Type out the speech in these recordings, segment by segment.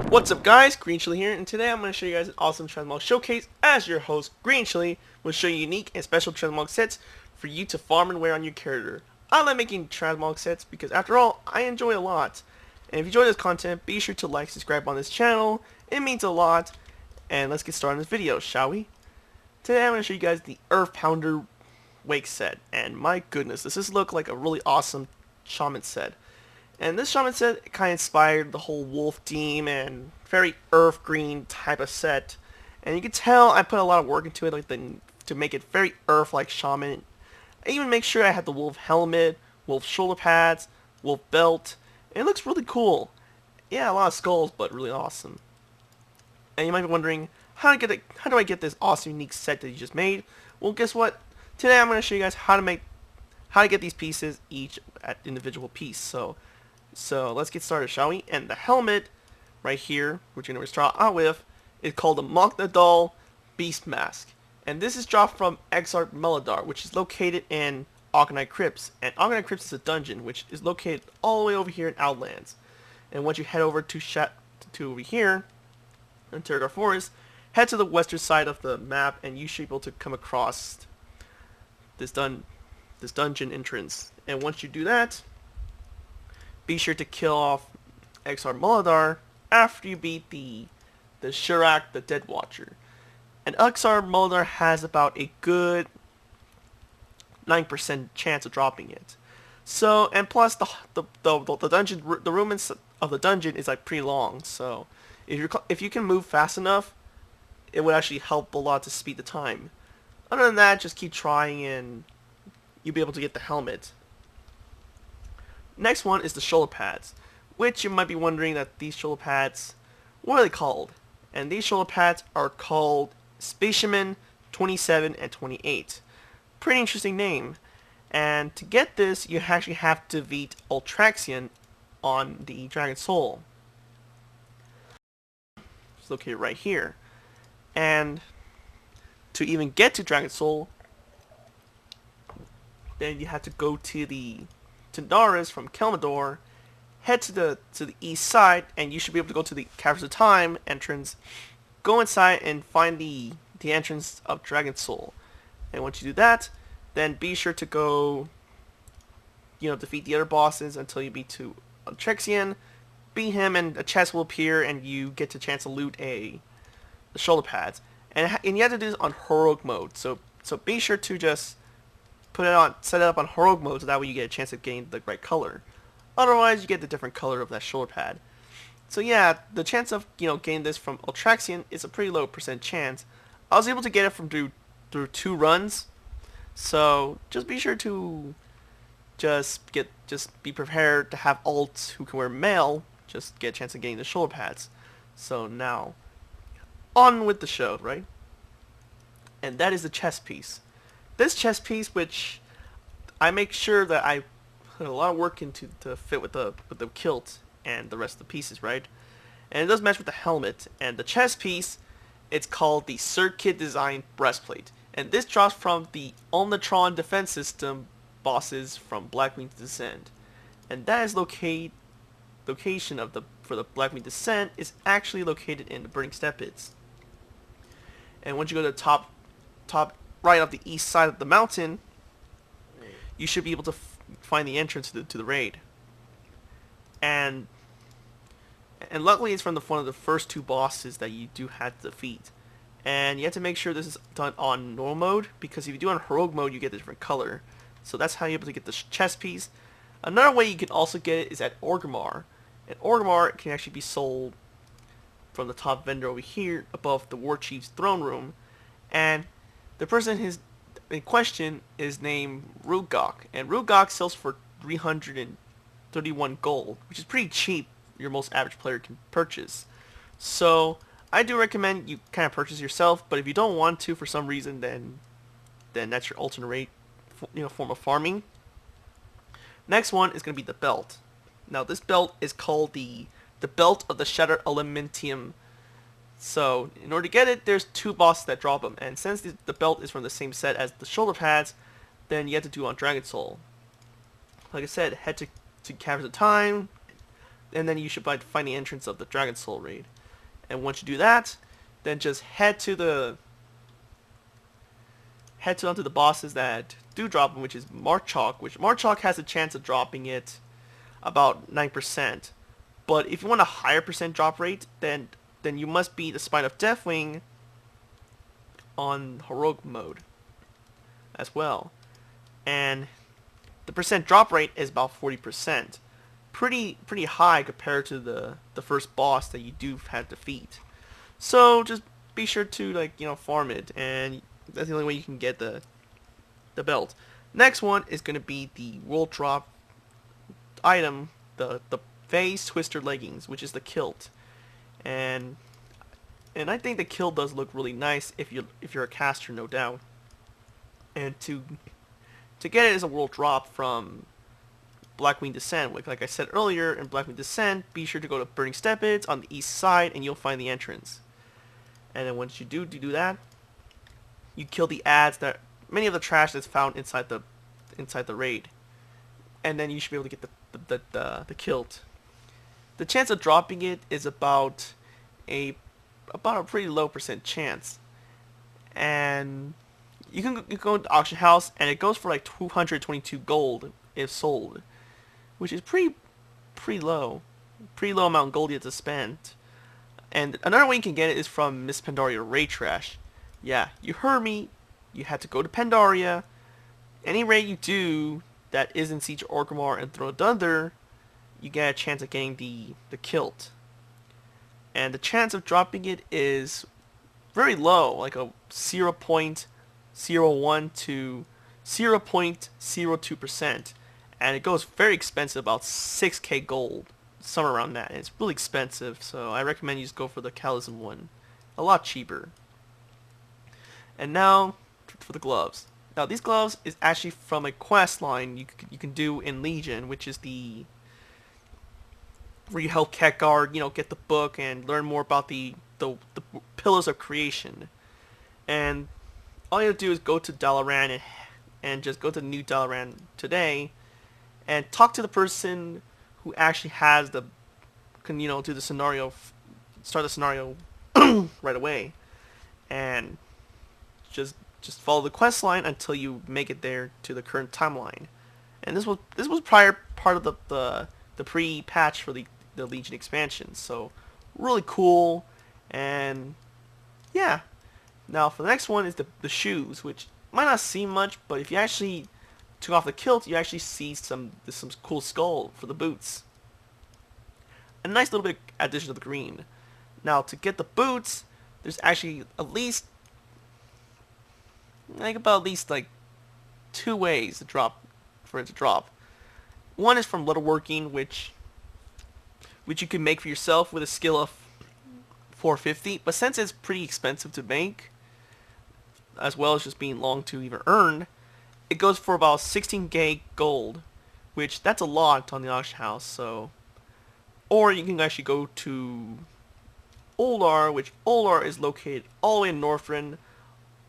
What's up guys, Greenchili here, and today I'm going to show you guys an awesome Transmog showcase. As your host, Greenchili will show you unique and special Transmog sets for you to farm and wear on your character. I like making Transmog sets because after all, I enjoy a lot. And if you enjoy this content, be sure to like, subscribe on this channel, it means a lot. And let's get started on this video, shall we? Today I'm going to show you guys the Earth Pounder Wake set, and my goodness, does this look like a really awesome Shaman set. And this Shaman set kind of inspired the whole wolf theme and very earth green type of set. And you can tell I put a lot of work into it, to make it very earth-like Shaman. I even make sure I had the wolf helmet, wolf shoulder pads, wolf belt. And it looks really cool. Yeah, a lot of skulls, but really awesome. And you might be wondering, how do I get this awesome unique set that you just made? Well, guess what? Today I'm going to show you guys how to get these pieces each at individual piece. So let's get started, shall we? And the helmet right here, which you're going to start out with, is called the Monk Nadal Beast Mask. And this is dropped from Exarch Meladar, which is located in Arcanite Crypts. And Arcanite Crypts is a dungeon, which is located all the way over here in Outlands. And once you head over to over here, in Terragar Forest, head to the western side of the map, and you should be able to come across this dungeon entrance. And once you do that, be sure to kill off Exarch Meladar after you beat the Shirak, the Dead Watcher. And Exarch Meladar has about a good 9% chance of dropping it. So, and plus the dungeon, the ruins of the dungeon is like pretty long. So, if you can move fast enough, it would actually help a lot to speed the time. Other than that, just keep trying and you'll be able to get the helmet. Next one is the shoulder pads, which you might be wondering that these shoulder pads, what are they called? And these shoulder pads are called Specimen 27 and 28. Pretty interesting name. And to get this, you actually have to beat Ultraxion on the Dragon Soul. It's located right here. And to even get to Dragon Soul, then you have to go to the Naris from Kelmador, head to the east side, and you should be able to go to the Caverns of Time entrance, go inside and find the entrance of Dragon Soul. And once you do that, then be sure to go, defeat the other bosses until you beat to Ultraxion, beat him, and a chest will appear, and you get the chance to loot the shoulder pads. And you have to do this on heroic mode, so be sure to just set it up on heroic mode, so that way you get a chance of getting the right color. Otherwise, you get the different color of that shoulder pad. So yeah, the chance of getting this from Ultraxion is a pretty low % chance. I was able to get it from through 2 runs, so just be sure to just be prepared to have alts who can wear mail just get a chance of getting the shoulder pads. So now, on with the show, right? And that is the chest piece. This chest piece, which I make sure that I put a lot of work into to fit with the kilt and the rest of the pieces, right? And it does match with the helmet. And the chest piece, it's called the Circuit Design Breastplate. And this drops from the Omnitron Defense System bosses from Blackwing Descent. And that is location for the Blackwing Descent is actually located in the Burning Steppes. And once you go to the top right of the east side of the mountain, you should be able to find the entrance to the raid. And luckily it's from one of the first 2 bosses that you do have to defeat. And you have to make sure this is done on normal mode, because if you do it on heroic mode, you get a different color. So that's how you're able to get the chest piece. Another way you can also get it is at Orgrimmar. And Orgrimmar can actually be sold from the top vendor over here above the War Chief's throne room. And the person in question is named Rugok. And Rugok sells for 331 gold, which is pretty cheap. Your most average player can purchase. So I do recommend you kind of purchase yourself, but if you don't want to for some reason, then that's your alternate rate, form of farming. Next one is going to be the belt. Now this belt is called the Belt of the Shattered Elementium. So in order to get it, there's 2 bosses that drop them, and since the belt is from the same set as the shoulder pads, than you have to do on Dragon Soul. Like I said, head to Caverns of Time, and then you should find the entrance of the Dragon Soul raid. And once you do that, then just head to onto the bosses that do drop them, which is Marchok, which Marchok has a chance of dropping it about 9%. But if you want a higher percent drop rate, then you must beat the Spine of Deathwing on heroic mode as well. And the percent drop rate is about 40%. Pretty high compared to the first boss that you do have to defeat. So just be sure to farm it, and that's the only way you can get the belt. Next one is going to be the world drop item, the Phase Twister leggings, which is the Kilt. And I think the Kilt does look really nice if you're a caster, no doubt. And to get it as a world drop from Blackwing Descent, like I said earlier, in Blackwing Descent, be sure to go to Burning Steppes on the east side, and you'll find the entrance. And then once you do that, you kill the ads that many of the trash that's found inside the raid, and then you should be able to get the Kilt. The chance of dropping it is about a pretty low percent chance, and you can go to the auction house, and it goes for like 222 gold if sold, which is pretty low amount of gold you have to spend. And another way you can get it is from Miss Pandaria raid trash. Yeah, you heard me. You have to go to Pandaria. Any raid you do that isn't Siege of Orgrimmar and Throne of Thunder, you get a chance of getting the Kilt. And the chance of dropping it is very low, like a 0.01 to 0.02%. And it goes very expensive, about 6k gold, somewhere around that. And it's really expensive, so I recommend you just go for the Calism one. A lot cheaper. And now for the gloves. Now these gloves is actually from a quest line you can do in Legion, which is where you help Khadgar, get the book and learn more about the pillars of creation. And all you have to do is go to Dalaran and just go to New Dalaran today and talk to the person who actually has do the scenario, start the scenario right away, and just follow the quest line until you make it there to the current timeline. And this was prior part of the pre-patch for the Legion expansion, so really cool. And yeah, now for the next one is the shoes, which might not seem much, but if you actually took off the Kilt, you actually see some cool skull for the boots. A nice little bit addition to the green. Now to get the boots, there's actually at least two ways for it to drop. One is from leatherworking, which you can make for yourself with a skill of 450, but since it's pretty expensive to make, as well as just being long to even earn, it goes for about 16k gold, which that's a lot on the auction house. So, or you can actually go to Olar, which Olar is located all the way in Northrend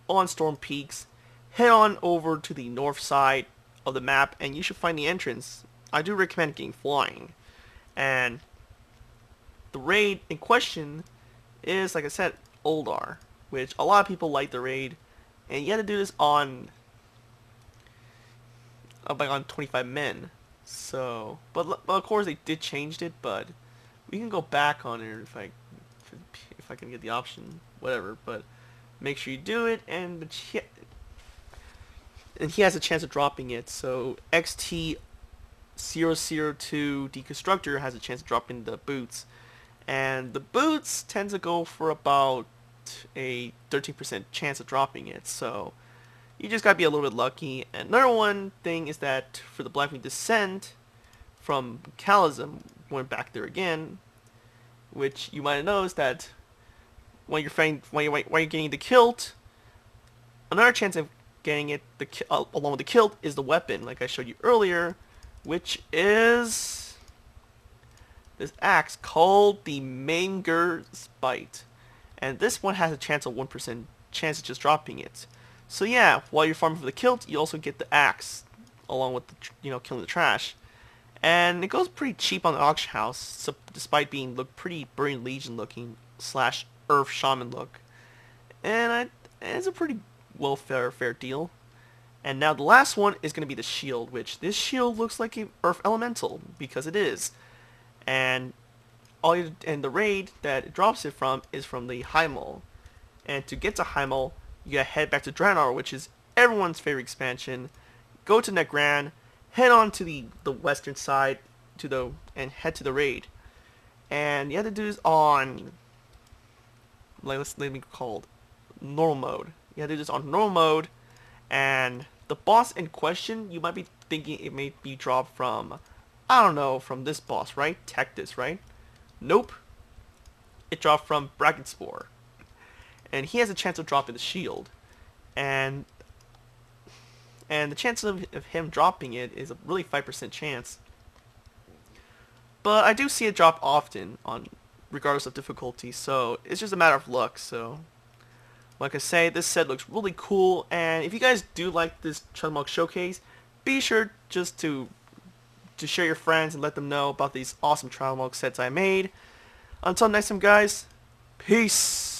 on Storm Peaks. Head on over to the north side of the map and you should find the entrance. I do recommend getting flying. And the raid in question is, like I said, Oldar, which a lot of people like the raid, and you have to do this on 25 men. So, but of course they did change it, but we can go back on it if I can get the option, whatever. But make sure you do it, and he has a chance of dropping it. So XT002 Deconstructor has a chance of dropping the boots, and the boots tend to go for about a 13% chance of dropping it. So you just gotta be a little bit lucky. And another one thing is that for the Blackwing Descent from Calism, went back there again, which you might have noticed that when you're getting the Kilt, another chance of getting it along with the Kilt is the weapon, like I showed you earlier, which is this axe called the Maimgur's Bite. And this one has a chance of 1% chance of just dropping it. So yeah, while you're farming for the Kilt, you also get the axe, along with the, killing the trash. And it goes pretty cheap on the auction house, so despite being pretty Burning Legion looking slash Earth Shaman look. And it's a pretty fair deal. And now the last one is going to be the shield, which this shield looks like an Earth Elemental, because it is. And the raid that it drops it from is from the Heimel. And to get to Heimel, you gotta head back to Draenor, which is everyone's favorite expansion. Go to Negran, head on to the western side and head to the raid. And you have to do this on let me called normal mode. You have to do this on normal mode, and the boss in question, you might be thinking it may be dropped from, I don't know, from this boss, right? Tectus, right? Nope. It dropped from Brackenspore. And he has a chance of dropping the shield. And the chance of him dropping it is a really 5% chance. But I do see it drop often, regardless of difficulty, so it's just a matter of luck. So, like I say, this set looks really cool, and if you guys do like this Transmog showcase, be sure just to share your friends and let them know about these awesome Transmog sets I made. Until next time, guys, peace!